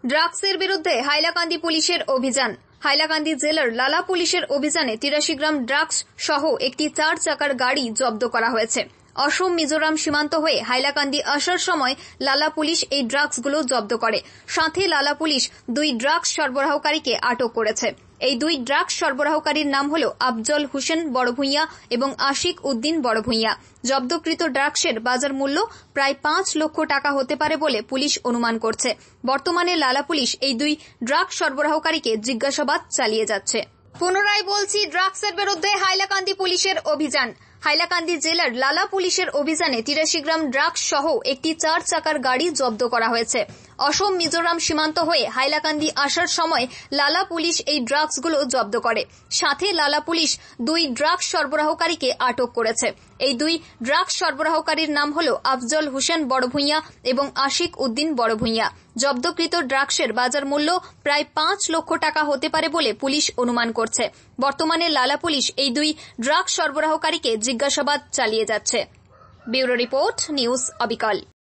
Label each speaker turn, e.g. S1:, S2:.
S1: ড্রাগসের বিরুদ্ধে হাইলাকান্দি পুলিশের অভিযান। হাইলাকান্দি জেলার লালা পুলিশের অভিযানে 83 গ্রাম ড্রাগস সহ একটি 4 চাকার গাড়ি জব্দ করা হয়েছে। অসম মিজোরাম সীমান্ত হয়ে হাইলাকান্দি আসার সময় লালা পুলিশ এই ড্রাগসগুলো জব্দ করে। সাথে লালা পুলিশ 2 ড্রাগস সরবরাহকারীকে আটক করেছে। এই 2 ড্রাগস সরবরাহকারীর নাম হল আফজল হোসেন বড়ভূঁইয়া এবং আশিক উদ্দিন বড়ভূঁইয়া। জব্দকৃত ড্রাগসের বাজার মূল্য প্রায় 5 লক্ষ টাকা হতে পারে বলে পুলিশ অনুমান করছে। বর্তমানে লালা পুলিশ এই 2 ড্রাগস সরবরাহকারীকে জিজ্ঞাসাবাদ চালিয়ে যাচ্ছে। পুনরায় বলছি, ড্রাগসের বিরুদ্ধে হাইলাকান্দি পুলিশের অভিযান। হাইলাকান্দি জেলার লালা পুলিশের অভিযানে 83 গ্রাম ড্রাগস সহ একটি 4 চাকার গাড়ি জব্দ করা হয়েছে। অসম মিজোরাম সীমান্ত হয়ে হাইলাকান্দি আসার সময় লালা পুলিশ এই ড্রাগসগুলো জব্দ করে। সাথে লালা পুলিশ 2 ড্রাগস সরবরাহকারীকে আটক করেছে। এই 2 ড্রাগস সরবরাহকারীর নাম হল আফজল হোসেন বড়ভূঁইয়া এবং আশিক উদ্দিন বড়ভূঁইয়া। জব্দকৃত ড্রাগসের বাজার মূল্য প্রায় 5 লক্ষ টাকা হতে পারে বলে পুলিশ অনুমান করছে। বর্তমানে লালা পুলিশ এই 2 ড্রাগস সরবরাহকারীকে জিজ্ঞাসাবাদ চালিয়ে যাচ্ছে। ব্যুরো রিপোর্ট, নিউজ অবিকল।